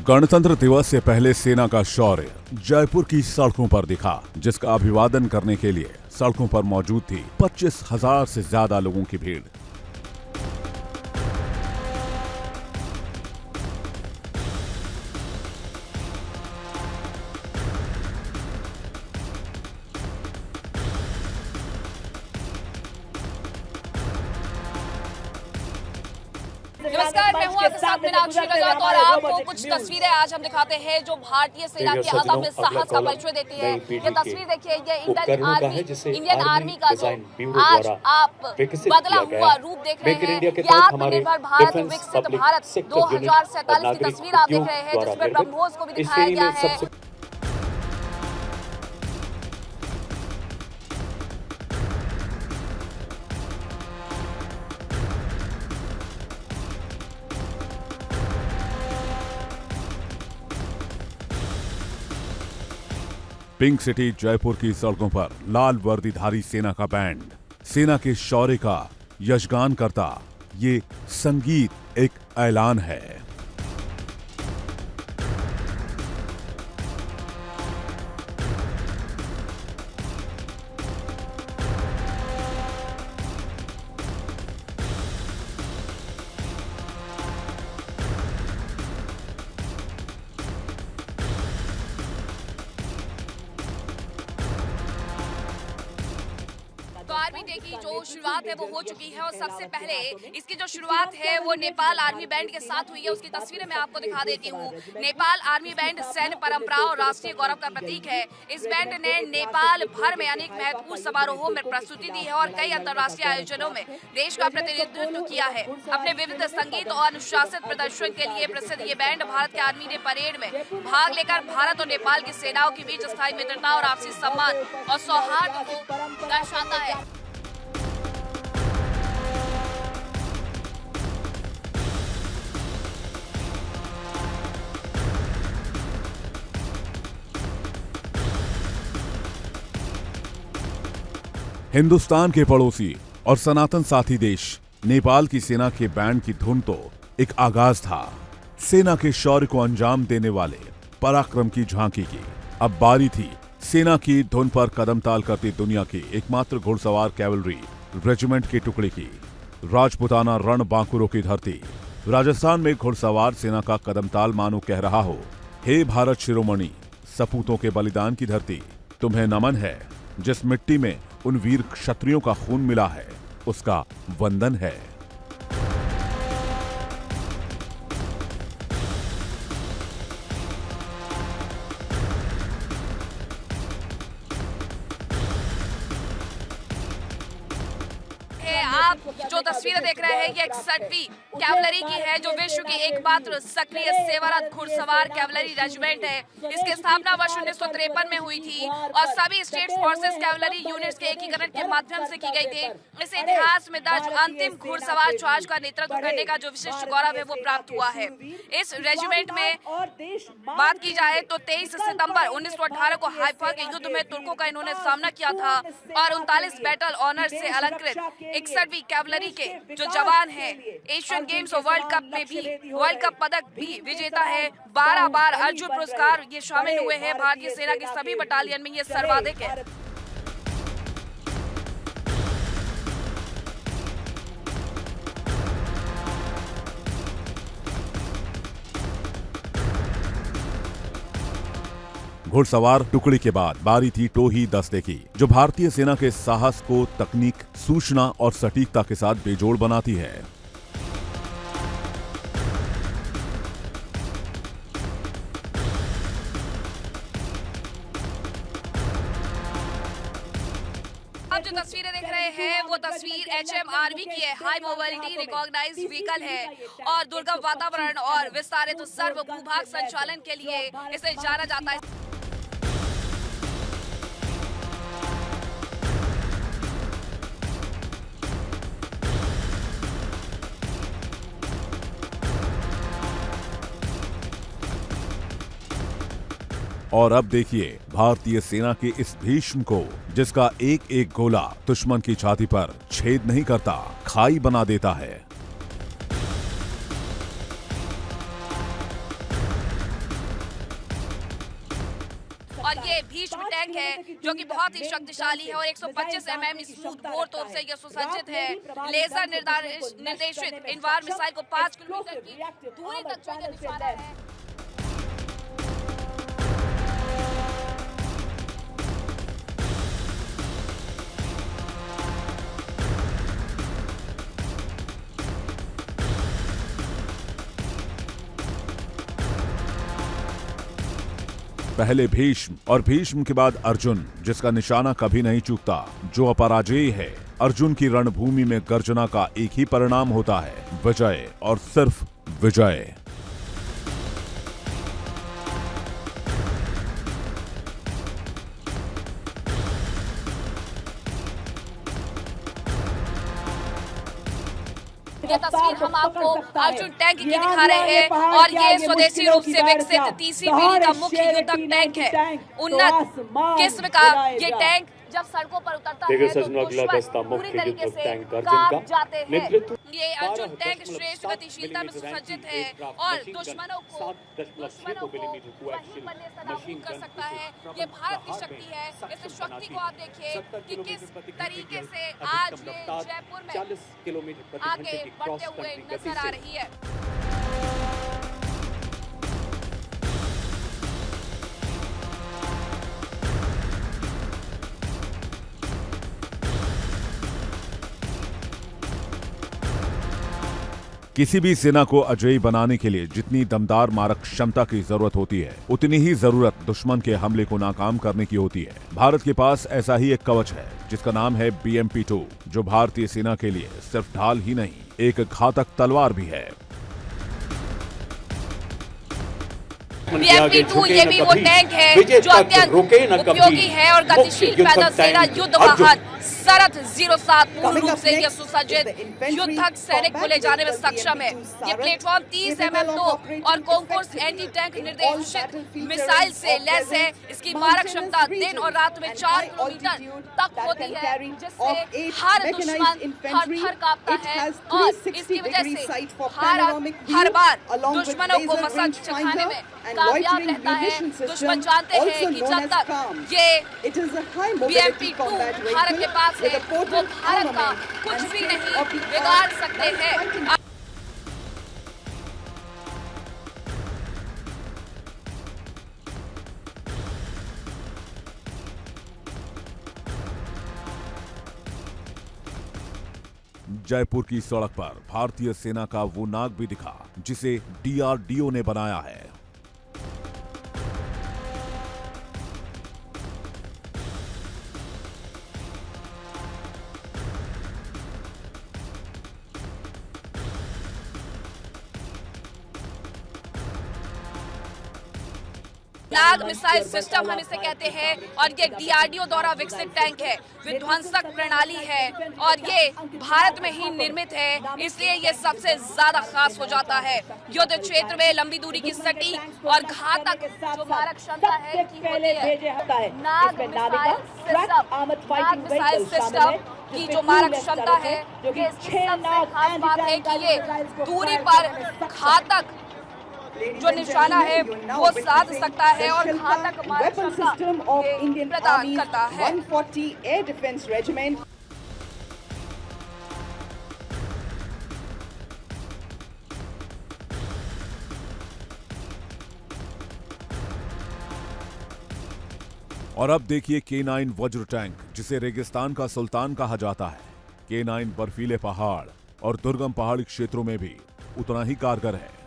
गणतंत्र दिवस से पहले सेना का शौर्य जयपुर की सड़कों पर दिखा, जिसका अभिवादन करने के लिए सड़कों पर मौजूद थी 25,000 से ज्यादा लोगों की भीड़। नमस्कार, मैं हूं आपके साथ मीनाक्षी रजक और आपको कुछ तस्वीरें आज हम दिखाते हैं जो भारतीय सेना के अदम्य साहस का परिचय देती है। ये तस्वीर देखिए, ये इंडियन आर्मी का जो आज आप बदला हुआ रूप देख रहे हैं। ये आत्मनिर्भर भारत, विकसित भारत 2047 की तस्वीर आप देख रहे हैं, जिसमें ब्रह्मोस को भी दिखाया गया है। पिंक सिटी जयपुर की सड़कों पर लाल वर्दीधारी सेना का बैंड सेना के शौर्य का यशगान करता। ये संगीत एक ऐलान है। तो आर्मी डे की जो शुरुआत है वो हो चुकी है और सबसे पहले इसकी जो शुरुआत है वो नेपाल आर्मी बैंड के साथ हुई है। उसकी तस्वीरें मैं आपको दिखा देती हूँ। नेपाल आर्मी बैंड सैन्य परंपराओं और राष्ट्रीय गौरव का प्रतीक है। इस बैंड ने नेपाल भर में अनेक महत्वपूर्ण समारोहों में प्रस्तुति दी है और कई अंतर्राष्ट्रीय आयोजनों में देश का प्रतिनिधित्व किया है। अपने विविध संगीत और अनुशासित प्रदर्शन के लिए प्रसिद्ध ये बैंड भारत के आर्मी डे परेड में भाग लेकर भारत और नेपाल की सेनाओं के बीच स्थायी मित्रता और आपसी सम्मान और सौहार्द को दर्शाता है। हिंदुस्तान के पड़ोसी और सनातन साथी देश नेपाल की सेना के बैंड की धुन तो एक आगाज था, सेना के शौर्य को अंजाम देने वाले पराक्रम की झांकी की। अब बारी थी सेना की धुन पर कदम ताल करती दुनिया की एकमात्र घुड़सवार कैवलरी रेजिमेंट की टुकड़ी की। राजपुताना रण बांकुरों की धरती राजस्थान में घुड़सवार सेना का कदम ताल मानो कह रहा हो, हे भारत शिरोमणि, सपूतों के बलिदान की धरती, तुम्हें नमन है। जिस मिट्टी में उन वीर क्षत्रियों का खून मिला है, उसका वंदन है। आप जो तस्वीरें देख रहे हैं ये 61वीं कैवलरी की है, जो विश्व की एकमात्र सक्रिय सेवारत घुड़सवार कैवलरी रेजिमेंट है। इसकी स्थापना वर्ष 1953 में हुई थी और सभी स्टेट फोर्सेस कैवलरी यूनिट्स के एकीकरण के माध्यम से की गई थी। इस इतिहास में दर्ज अंतिम घुड़सवार चार्ज का नेतृत्व करने का जो विशिष्ट गौरव है वो प्राप्त हुआ है। इस रेजिमेंट में बात की जाए तो 23 सितंबर 1918 को हाइफा के युद्ध में तुर्कों का इन्होंने सामना किया था और 39 बैटल ऑनर से अलंकृत 61वीं कैवलरी के जो जवान हैं, एशियन गेम्स और वर्ल्ड कप में भी वर्ल्ड कप पदक भी विजेता है। 12 बार अर्जुन पुरस्कार ये शामिल हुए हैं। भारतीय सेना की सभी बटालियन में ये सर्वाधिक है। घुड़सवार टुकड़ी के बाद बारी थी टोही दस्ते की, जो भारतीय सेना के साहस को तकनीक, सूचना और सटीकता के साथ बेजोड़ बनाती है। आप जो तस्वीरें देख रहे हैं वो तस्वीर HMRV की है। हाई मोबिलिटी रिकॉग्नाइज्ड व्हीकल है और दुर्गम वातावरण और विस्तारित सर्व भूभाग संचालन के लिए इसे जाना जाता है। और अब देखिए भारतीय सेना के इस भीष्म को, जिसका एक एक गोला दुश्मन की छाती पर छेद नहीं करता, खाई बना देता है। और ये भीष्म टैंक है जो कि बहुत ही शक्तिशाली है और 125 mm स्मूथ बोर तोप से यह सुसज्जित है। लेजर निर्देशित इनवार मिसाइल को 5 किलोमीटर की दूरी तक जो है निशाना है। पहले भीष्म और भीष्म के बाद अर्जुन, जिसका निशाना कभी नहीं चूकता, जो अपराजेय है। अर्जुन की रणभूमि में गर्जना का एक ही परिणाम होता है, विजय और सिर्फ विजय। ये तस्वीर हम आपको अर्जुन टैंक की दिखा रहे हैं और ये स्वदेशी रूप से विकसित तीसरी पीढ़ी का मुख्य युद्धक टैंक है। उन्नत किस्म का ये टैंक जब सड़कों पर उतरता है तो दुश्मन पूरी तरीके से कांप जाते हैं। ये अर्जुन टैंक श्रेष्ठ गतिशीलता में सुसज्जित है और दुश्मनों को वहीं पर नाबूद कर सकता है। ये भारत की शक्ति है। इस शक्ति को आप देखिए कि किस तरीके से आज ये जयपुर में आगे बढ़ते हुए नजर आ रही है। किसी भी सेना को अजेय बनाने के लिए जितनी दमदार मारक क्षमता की जरूरत होती है, उतनी ही जरूरत दुश्मन के हमले को नाकाम करने की होती है। भारत के पास ऐसा ही एक कवच है जिसका नाम है BMP-2, जो भारतीय सेना के लिए सिर्फ ढाल ही नहीं, एक घातक तलवार भी है। BMP-2 ये भी वो टैंक है जो अत्यंत उपयोगी है और गतिशील पैदल सेना युद्ध वाहन सरत 07 पूर्ण रूप से यह सुसज्जित युद्धक सैनिक को ले जाने में सक्षम है। ये प्लेटफॉर्म 30 mm तोप और कॉन्कोर्स एंटी टैंक निर्देशित मिसाइल से लैस है। इसकी मारक क्षमता दिन और रात में 4 किलोमीटर तक होती है, जिससे हर दुश्मन थर-थर कांपता है और इसकी वजह से हर बार दुश्मनों को मसक चखाने में कामयाब रहता है। दुश्मन जानते हैं कि जब तक ये BMP-2 भारत के पास है, वो भारत का कुछ भी नहीं बिगाड़ सकते हैं। जयपुर की सड़क पर भारतीय सेना का वो नाग भी दिखा जिसे DRDO ने बनाया है। नाग मिसाइल सिस्टम हम इसे कहते हैं और ये DRDO द्वारा विकसित टैंक है। विध्वंसक प्रणाली है और ये भारत में ही निर्मित है, इसलिए ये सबसे ज्यादा खास हो जाता है। युद्ध क्षेत्र में लंबी दूरी की सटीक और घातक जो मारक क्षमता है की होती है। नाग मिसाइल सिस्टम की जो मारक क्षमता है, ये इसकी सबसे खास बात है कि ये दूरी पर घातक जो निशाना है वो साध सकता है और घातक मारक क्षमता प्रदान करता है। 140 एयर डिफेंस रेजिमेंट और अब देखिए K9 वज्र टैंक, जिसे रेगिस्तान का सुल्तान कहा जाता है। K9 बर्फीले पहाड़ और दुर्गम पहाड़ी क्षेत्रों में भी उतना ही कारगर है।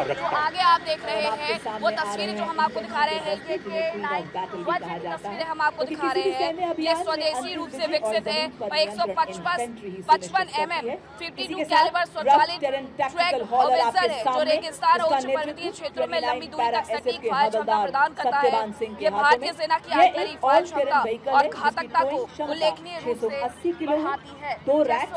जो आगे आप देख रहे हैं वो तस्वीरें जो हम आपको दिखा रहे हैं, ये K9 वज्र की तस्वीरें हम आपको दिखा रहे हैं। ये स्वदेशी रूप से विकसित है और 155 mm 52 कैलिबर स्वचालित ट्रैक हॉवित्जर है जो रेगिस्तान और उच्च पर्वतीय क्षेत्रों में लंबी दूरी तक सटीक फायर क्षमता प्रदान करता है। ये भारतीय सेना की आर्टिलरी फायर क्षमता और घातकता को उल्लेखनीय रूप से बढ़ाती है। 2 रैक्स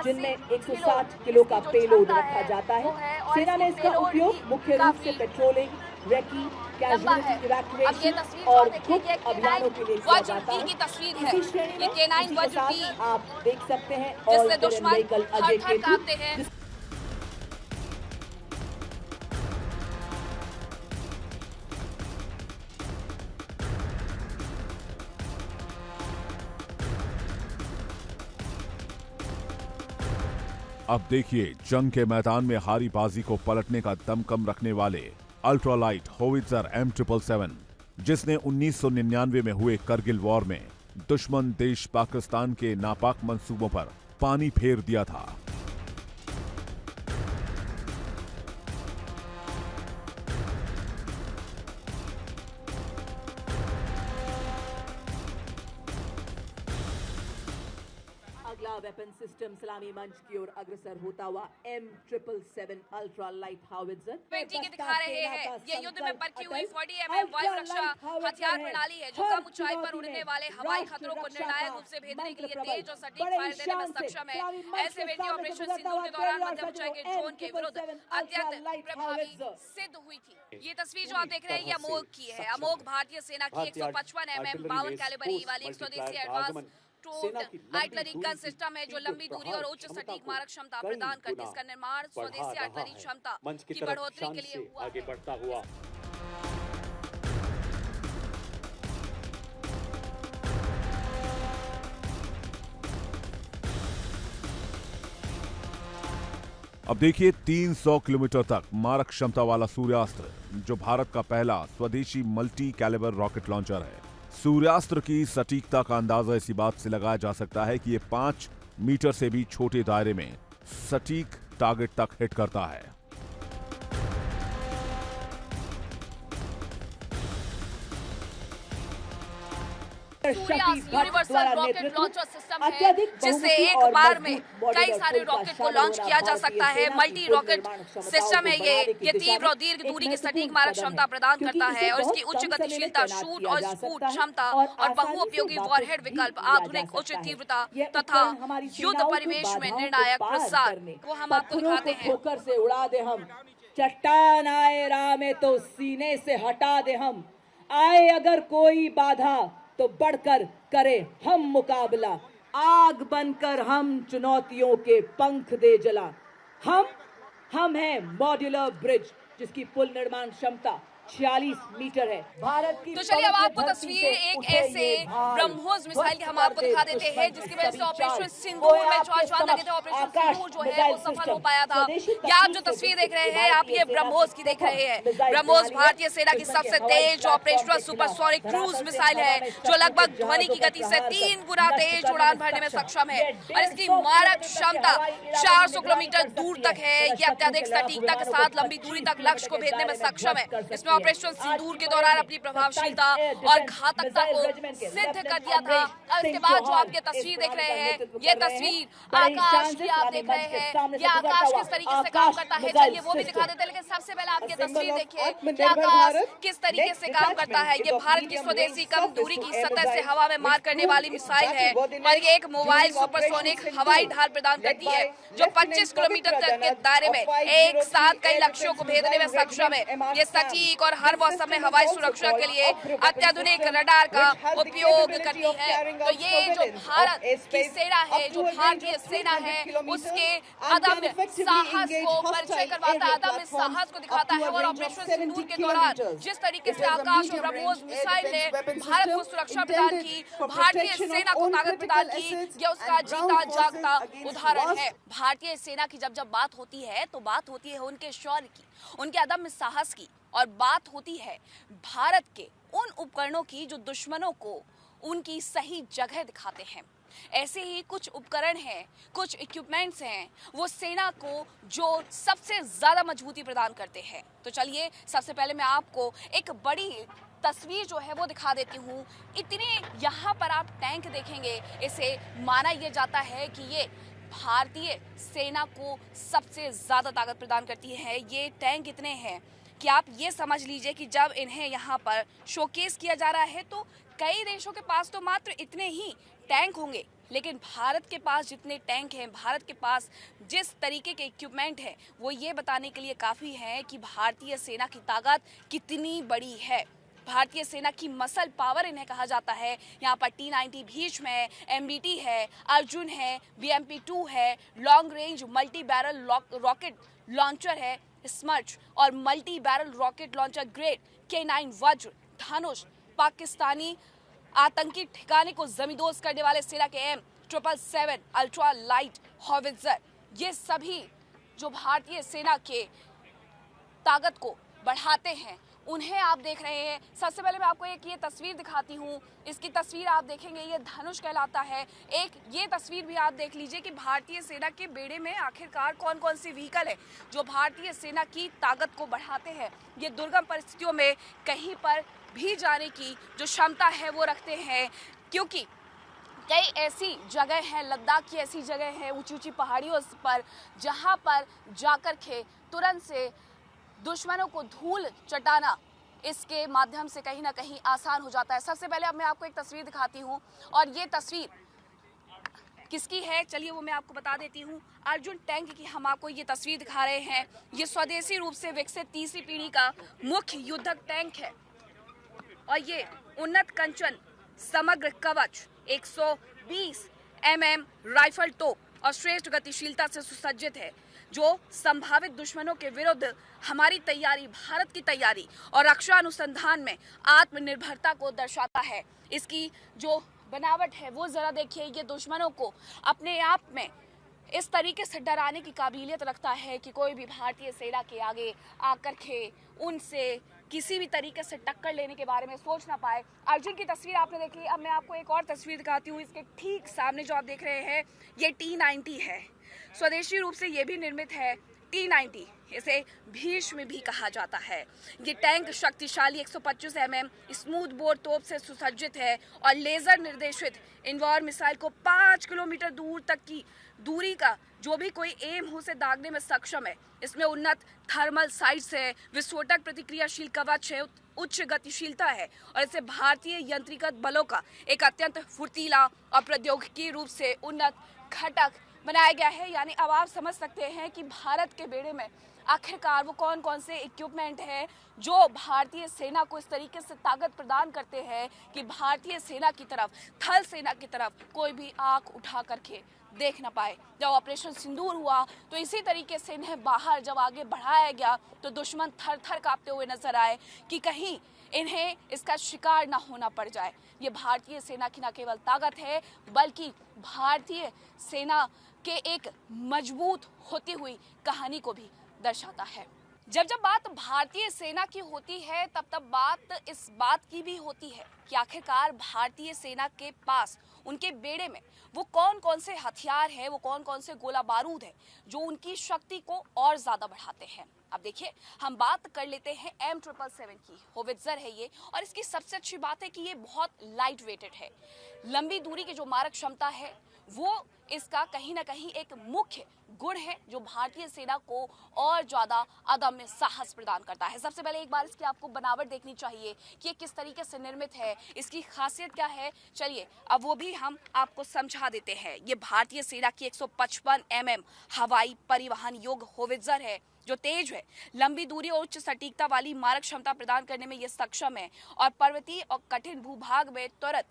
जिनमें 160 किलो का पेलोड रखा जाता है। सेना ने इसका उपयोग मुख्य रूप से पेट्रोलिंग, रेकी, लंबा है। कैजुअलिटी अब ये इवैक्यूएशन तस्वीर और जो देखिए ग्रुप ये अभियानों के लिए K9 किया जाता वज्र है। की तस्वीर है। इसी श्रेणी ये में K9 इसी के वज्र साथ की आप देख सकते हैं जिससे ऑल टेरेन दुश्मन व्हीकल अजय थर-थर केतु, कांपते हैं। अब देखिए जंग के मैदान में हारी बाजी को पलटने का दम कम रखने वाले अल्ट्रालाइट होवित्जर M777, जिसने 1999 में हुए करगिल वॉर में दुश्मन देश पाकिस्तान के नापाक मंसूबों पर पानी फेर दिया था। अगला वेपन सिस्टम सलामी मंच की ओर अग्रसर होता हुआ M777 अल्ट्रा लाइट हाउवित्जर 20 की दिखा रहे हैं। ये युद्ध में परखी हुई 40 mm वायु रक्षा हथियार प्रणाली है जो कम ऊंचाई पर उड़ने वाले हवाई खतरों को निर्णायक रूप से भेदने के लिए तेज और सटीक फायर देने में सक्षम है। ऐसे बेटी ऑपरेशन सिंदूर के दौरान मध्यम ऊंचाई के ड्रोन के विरुद्ध अत्यंत प्रभावी सिद्ध हुई थी। ये तस्वीर जो आप देख रहे हैं ये अमोघ की है। अमोघ भारतीय सेना की 155 mm 52 कैलिबर वाली एक स्वदेशी एडवांस आर्टिलरी गन सिस्टम है जो लंबी दूरी और उच्च सटीक मारक क्षमता प्रदान करती है। इसका निर्माण स्वदेशी आर्टिलरी क्षमता की बढ़ोतरी के लिए हुआ है। अब देखिए 300 किलोमीटर तक मारक क्षमता वाला सूर्यास्त्र, जो भारत का पहला स्वदेशी मल्टी कैलिबर रॉकेट लॉन्चर है। सूर्यास्त्र की सटीकता का अंदाजा इसी बात से लगाया जा सकता है कि ये 5 मीटर से भी छोटे दायरे में सटीक टारगेट तक हिट करता है। यूनिवर्सल रॉकेट लॉन्चर सिस्टम है जिससे एक बार में कई सारे रॉकेट को लॉन्च किया जा सकता है। मल्टी रॉकेट सिस्टम है ये तीव्र और दीर्घ दूरी की सटीक मारक क्षमता प्रदान करता है और इसकी उच्च गतिशीलता, शूट और स्कूट क्षमता और बहुउपयोगी वॉरहेड विकल्प, आधुनिक उच्च तीव्रता तथा युद्ध परिवेश में निर्णायक प्रसार को हम आपको दिखाते हैं। ठोकर से उड़ा दे हम, चट्टान आए राह में तो सीने से हटा दे हम, आए अगर कोई बाधा तो बढ़कर करे हम मुकाबला, आग बनकर हम चुनौतियों के पंख दे जला। हम हैं मॉड्यूलर ब्रिज जिसकी पुल निर्माण क्षमता 46 मीटर है। भारत की तो चलिए अब आपको तस्वीर एक ऐसे ब्रह्मोस मिसाइल की हम आपको दिखा देते हैं जिसकी वजह से ऑपरेशन सिंदूर में जो आश्वासन लगे थे, ऑपरेशन सिंदूर जो है वो सफल हो पाया था। या आप जो तस्वीर देख रहे हैं आप ये ब्रह्मोस की देख रहे हैं। ब्रह्मोस भारतीय सेना की सबसे तेज ऑपरेशनल सुपरसोनिक क्रूज मिसाइल है जो लगभग ध्वनि की गति से 3 गुना तेज उड़ान भरने में सक्षम है और इसकी मारक क्षमता 400 किलोमीटर दूर तक है। ये अत्यधिक सटीकता के साथ लंबी दूरी तक लक्ष्य को भेजने में सक्षम है। इसमें ऑपरेशन सिंदूर के दौरान अपनी प्रभावशीलता और घातकता को सिद्ध कर दिया था। और इसके बाद जो आपके तस्वीर देख रहे हैं ये तस्वीर आकाश की आप देख रहे हैं। ये आकाश किस तरीके से काम करता है चलिए वो भी दिखा देते हैं, लेकिन सबसे पहले आप ये तस्वीर देखिए कि आकाश किस तरीके से काम करता है। ये भारत की स्वदेशी कम दूरी की सतह से हवा में मार करने वाली मिसाइल है और ये एक मोबाइल सुपरसोनिक हवाई ढाल प्रदान करती है जो 25 किलोमीटर तक के दायरे में एक साथ कई लक्ष्यों को भेदने में सक्षम है। ये सटीक और हर मौसम में हवाई सुरक्षा के लिए अत्याधुनिक रडार का उपयोग करती है। तो ये जो भारत की सेना है, जो भारतीय सेना है, उसके अदम्य साहस को परिचय करवाता है, अदम्य साहस को दिखाता है। और ऑपरेशन सिंदूर के दौरान जिस तरीके से आकाश और ब्रह्मोस मिसाइल ने भारत को सुरक्षा प्रदान की, भारतीय सेना को ताकत प्रदान की, ये उसका जीता जागता उदाहरण है। भारतीय सेना की जब बात होती है तो बात होती है उनके शौर्य की, उनके अदम्य साहस की और बात होती है भारत के उन उपकरणों की जो दुश्मनों को उनकी सही जगह दिखाते हैं। ऐसे ही कुछ उपकरण हैं, कुछ इक्विपमेंट्स हैं वो सेना को जो सबसे ज्यादा मजबूती प्रदान करते हैं। तो चलिए सबसे पहले मैं आपको एक बड़ी तस्वीर जो है वो दिखा देती हूँ। इतने यहाँ पर आप टैंक देखेंगे, इसे माना यह जाता है कि ये भारतीय सेना को सबसे ज्यादा ताकत प्रदान करती है। ये टैंक इतने हैं कि आप ये समझ लीजिए कि जब इन्हें यहाँ पर शोकेस किया जा रहा है तो कई देशों के पास तो मात्र इतने ही टैंक होंगे, लेकिन भारत के पास जितने टैंक हैं, भारत के पास जिस तरीके के इक्विपमेंट है, वो ये बताने के लिए काफ़ी है कि भारतीय सेना की ताकत कितनी बड़ी है। भारतीय सेना की मसल पावर इन्हें कहा जाता है। यहाँ पर T-90 भीष्म है, MBT है, अर्जुन है, BMP-2 है, long range multi barrel rocket launcher है स्मर्च और multi barrel rocket launcher grade K9 वज्र धनुष, पाकिस्तानी आतंकी ठिकाने को जमींदोज करने वाले सेना के M777 अल्ट्रा लाइट हॉवित्जर, ये सभी जो भारतीय सेना के ताकत को बढ़ाते हैं उन्हें आप देख रहे हैं। सबसे पहले मैं आपको ये तस्वीर दिखाती हूँ। इसकी तस्वीर आप देखेंगे, ये धनुष कहलाता है। एक ये तस्वीर भी आप देख लीजिए कि भारतीय सेना के बेड़े में आखिरकार कौन कौन सी व्हीकल है जो भारतीय सेना की ताकत को बढ़ाते हैं। ये दुर्गम परिस्थितियों में कहीं पर भी जाने की जो क्षमता है वो रखते हैं, क्योंकि कई ऐसी जगह हैं, लद्दाख की ऐसी जगह है ऊंची ऊंची पहाड़ियों पर, जहां पर जाकर के तुरंत से दुश्मनों को धूल चटाना इसके माध्यम से कहीं ना कहीं आसान हो जाता है। सबसे पहले अब मैं आपको एक तस्वीर दिखाती हूँ, और ये तस्वीर किसकी है चलिए वो मैं आपको बता देती हूँ। अर्जुन टैंक की हम आपको ये तस्वीर दिखा रहे हैं। ये स्वदेशी रूप से विकसित तीसरी पीढ़ी का मुख्य युद्धक टैंक है, और ये उन्नत कंचन समग्र कवच 120 mm राइफल तोप और श्रेष्ठ गतिशीलता से सुसज्जित है, जो संभावित दुश्मनों के विरुद्ध हमारी तैयारी, भारत की तैयारी और रक्षा अनुसंधान में आत्मनिर्भरता को दर्शाता है। इसकी जो बनावट है वो जरा देखिए, ये दुश्मनों को अपने आप में इस तरीके से डराने की काबिलियत रखता है कि कोई भी भारतीय सेना के आगे आकर के उनसे किसी भी तरीके से टक्कर लेने के बारे में सोच ना पाए। अर्जुन की तस्वीर आपने देखी, अब मैं आपको एक और तस्वीर दिखाती हूँ। इसके ठीक सामने जो आप देख रहे हैं ये T-90 है। स्वदेशी रूप से ये भी निर्मित है T-90, इसे भीष्म भी कहा जाता है। ये टैंक शक्तिशाली 125 mm स्मूथ बोर तोप से सुसज्जित है और लेजर निर्देशित इनवॉर मिसाइल को 5 किलोमीटर दूर तक की दूरी का जो भी कोई एम हो से दागने में सक्षम है। इसमें उन्नत थर्मल साइट्स है, विस्फोटक प्रतिक्रियाशील कवच है, उच्च गतिशीलता है, और इसे भारतीय यंत्रीकृत बलों का एक अत्यंत फुर्तीला और प्रौद्योगिकी रूप से उन्नत घटक बनाया गया है। यानी अब आप समझ सकते हैं कि भारत के बेड़े में आखिरकार वो कौन कौन से इक्विपमेंट हैं जो भारतीय सेना को इस तरीके से ताकत प्रदान करते हैं कि भारतीय सेना की तरफ, थल सेना की तरफ कोई भी आंख उठा करके देख ना पाए। जब ऑपरेशन सिंदूर हुआ तो इसी तरीके से इन्हें बाहर जब आगे बढ़ाया गया तो दुश्मन थर थर कांपते हुए नजर आए कि कहीं इन्हें इसका शिकार ना होना पड़ जाए। ये भारतीय सेना की न केवल ताकत है बल्कि भारतीय सेना के एक मजबूत होती हुई कहानी को भी दर्शाता है। जब बात भारतीय सेना की होती है तब बात इस बात की भी होती है कि आखिरकार भारतीय सेना के पास, उनके बेड़े में वो कौन कौन से हथियार है, वो कौन कौन से गोला बारूद है जो उनकी शक्ति को और ज्यादा बढ़ाते हैं। अब देखिए, हम बात कर लेते हैं M777 की। होवित्जर है ये, और इसकी सबसे अच्छी बात है कि ये बहुत लाइट वेटेड है। लंबी दूरी की जो मारक क्षमता है वो इसका कहीं ना कहीं एक मुख्य गुण है जो भारतीय सेना को और ज्यादा अदम्य साहस प्रदान करता है। सबसे पहले एक बार इसकी आपको बनावट देखनी चाहिए कि ये किस तरीके से निर्मित है, इसकी खासियत क्या है। चलिए अब वो भी हम आपको समझा देते हैं। ये भारतीय सेना की 155 mm हवाई परिवहन योग्य होवित्जर है जो तेज है, लंबी दूरी और उच्च सटीकता वाली मारक क्षमता प्रदान करने में ये सक्षम है, और पर्वतीय और कठिन भूभाग में तुरंत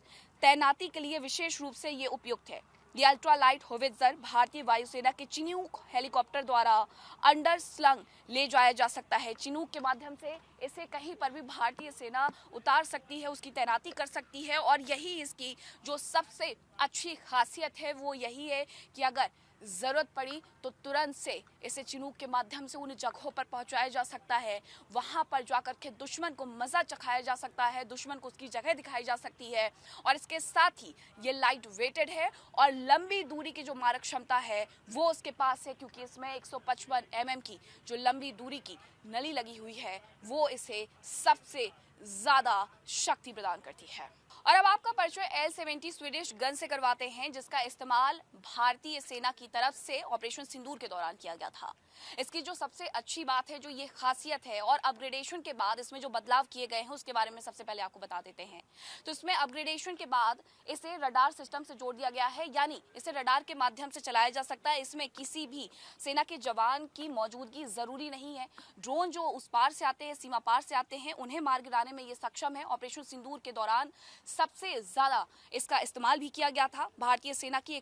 तैनाती के लिए विशेष रूप से ये उपयुक्त है। ये अल्ट्रा लाइट होवित्जर भारतीय वायुसेना के चिनूक हेलीकॉप्टर द्वारा अंडर स्लंग ले जाया जा सकता है। चिनूक के माध्यम से इसे कहीं पर भी भारतीय सेना उतार सकती है, उसकी तैनाती कर सकती है, और यही इसकी जो सबसे अच्छी खासियत है वो यही है कि अगर जरूरत पड़ी तो तुरंत से इसे चिनूक के माध्यम से उन जगहों पर पहुंचाया जा सकता है, वहां पर जाकर के दुश्मन को मजा चखाया जा सकता है, दुश्मन को उसकी जगह दिखाई जा सकती है। और इसके साथ ही ये लाइट वेटेड है और लंबी दूरी की जो मारक क्षमता है वो उसके पास है, क्योंकि इसमें 155 mm की जो लंबी दूरी की नली लगी हुई है वो इसे सबसे ज्यादा शक्ति प्रदान करती है। और अब आपका परिचय L-70 स्वीडिश गन से करवाते हैं, जिसका इस्तेमाल भारतीय सेना की तरफ से ऑपरेशन सिंदूर के दौरान किया गया था। इसकी जो सबसे अच्छी बात है, जो ये खासियत है और अपग्रेडेशन के बाद इसमें जो बदलाव किए गए हैं उसके बारे में सबसे पहले आपको बता देते हैं। तो इसमें अपग्रेडेशन के बाद इसे रडार सिस्टम से जोड़ दिया गया है, यानी इसे रडार के माध्यम से चलाया जा सकता है। इसमें किसी भी सेना के जवान की मौजूदगी जरूरी नहीं है। ड्रोन जो उस पार से आते हैं, सीमा पार से आते हैं, उन्हें मार गिराने में ये सक्षम है। ऑपरेशन सिंदूर के दौरान सबसे ज्यादा इसका इस्तेमाल भी किया गया था। भारतीय सेना की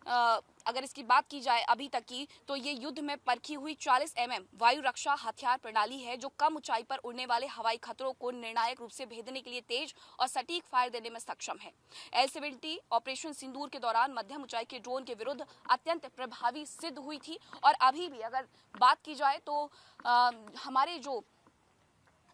अगर इसकी बात की जाए अभी तक की, तो ये युद्ध में परखी हुई 40 mm वायु रक्षा हथियार प्रणाली है, जो कम ऊंचाई पर उड़ने वाले हवाई खतरों को निर्णायक रूप से भेदने के लिए तेज और सटीक फायर देने में सक्षम है। L-70 ऑपरेशन सिंदूर के दौरान मध्यम ऊंचाई के ड्रोन के विरुद्ध अत्यंत प्रभावी सिद्ध हुई थी। और अभी भी अगर बात की जाए तो हमारे जो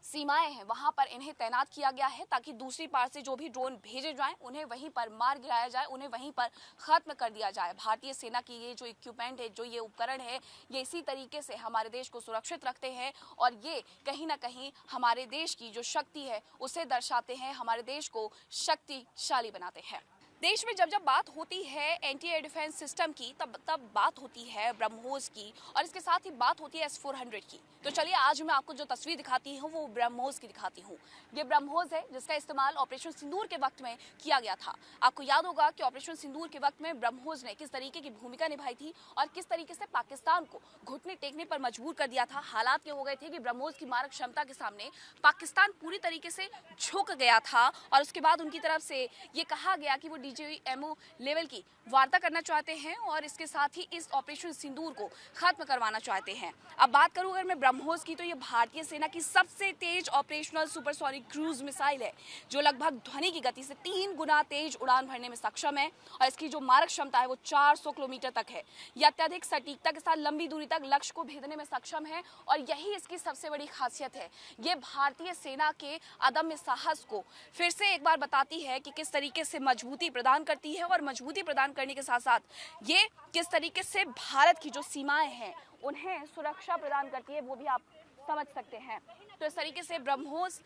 सीमाएं हैं वहां पर इन्हें तैनात किया गया है, ताकि दूसरी पार से जो भी ड्रोन भेजे जाएं उन्हें वहीं पर मार गिराया जाए, उन्हें वहीं पर खत्म कर दिया जाए। भारतीय सेना की ये जो इक्विपमेंट है, जो ये उपकरण है, ये इसी तरीके से हमारे देश को सुरक्षित रखते हैं और ये कहीं ना कहीं हमारे देश की जो शक्ति है उसे दर्शाते हैं, हमारे देश को शक्तिशाली बनाते हैं। देश में जब बात होती है एंटी एयर डिफेंस सिस्टम की, तब बात होती है ब्रह्मोस की, और इसके साथ ही बात होती है S-400 की। तो चलिए आज मैं आपको जो तस्वीर दिखाती हूँ वो ब्रह्मोस की दिखाती हूँ। ये ब्रह्मोस है जिसका इस्तेमाल ऑपरेशन सिंदूर के वक्त में किया गया था। आपको याद होगा कि ऑपरेशन सिंदूर के वक्त में ब्रह्मोस ने किस तरीके की भूमिका निभाई थी और किस तरीके से पाकिस्तान को घुटने टेकने पर मजबूर कर दिया था। हालात ये हो गए थे कि ब्रह्मोस की मारक क्षमता के सामने पाकिस्तान पूरी तरीके से झुक गया था और उसके बाद उनकी तरफ से ये कहा गया कि वो DJMO लेवल की वार्ता करना चाहते हैं और इसके साथ ही इस ऑपरेशन सिंदूर को खत्म करवाना चाहते हैं। अब बात करूं अगर मैं ब्रह्मोस की, तो ये भारतीय सेना की सबसे तेज ऑपरेशनल सुपरसोनिक क्रूज मिसाइल है, जो लगभग ध्वनि की गति से 3 गुना तेज उड़ान भरने में सक्षम है और इसकी जो मारक क्षमता है वो 400 किलोमीटर तक है। यह अत्यधिक सटीकता के साथ लंबी दूरी तक लक्ष्य को भेदने में सक्षम है और यही इसकी सबसे बड़ी खासियत है। ये भारतीय सेना के अदम्य साहस को फिर से एक बार बताती है कि किस तरीके से मजबूती प्रदान करती है और मजबूती प्रदान करने के साथ साथ ये किस तरीके से भारत की जो सीमाएं हैं उन्हें सुरक्षा प्रदान करती है, वो भी आप समझ सकते हैं। तो इस तरीके से ब्रह्मोस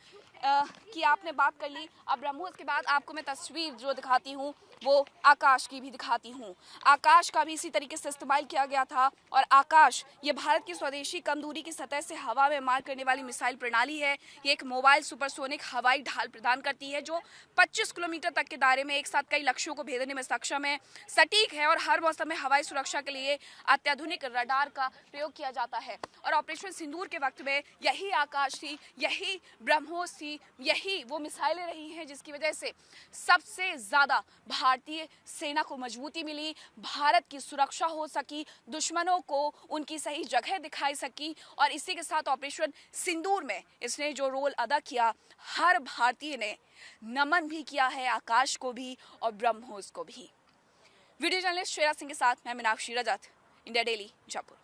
की आपने बात कर ली। अब ब्रह्मोस के बाद आपको मैं तस्वीर जो दिखाती हूँ वो आकाश की भी दिखाती हूँ। आकाश का भी इसी तरीके से इस्तेमाल किया गया था और आकाश ये भारत की स्वदेशी कम दूरी की सतह से हवा में मार करने वाली मिसाइल प्रणाली है। ये एक मोबाइल सुपरसोनिक हवाई ढाल प्रदान करती है जो 25 किलोमीटर तक के दायरे में एक साथ कई लक्ष्यों को भेदने में सक्षम है, सटीक है और हर मौसम में हवाई सुरक्षा के लिए अत्याधुनिक रडार का प्रयोग किया जाता है। और ऑपरेशन सिंदूर के वक्त में यही आकाश थी, यही ब्रह्मोस थी, यही वो मिसाइलें रही हैं जिसकी वजह से सबसे ज्यादा भारतीय सेना को मजबूती मिली, भारत की सुरक्षा हो सकी, दुश्मनों को उनकी सही जगह दिखाई सकी। और इसी के साथ ऑपरेशन सिंदूर में इसने जो रोल अदा किया, हर भारतीय ने नमन भी किया है, आकाश को भी और ब्रह्मोस को भी। वीडियो जर्नलिस्ट श्रेया सिंह के साथ मैं मीनाक्षी रजत, इंडिया डेली, जयपुर।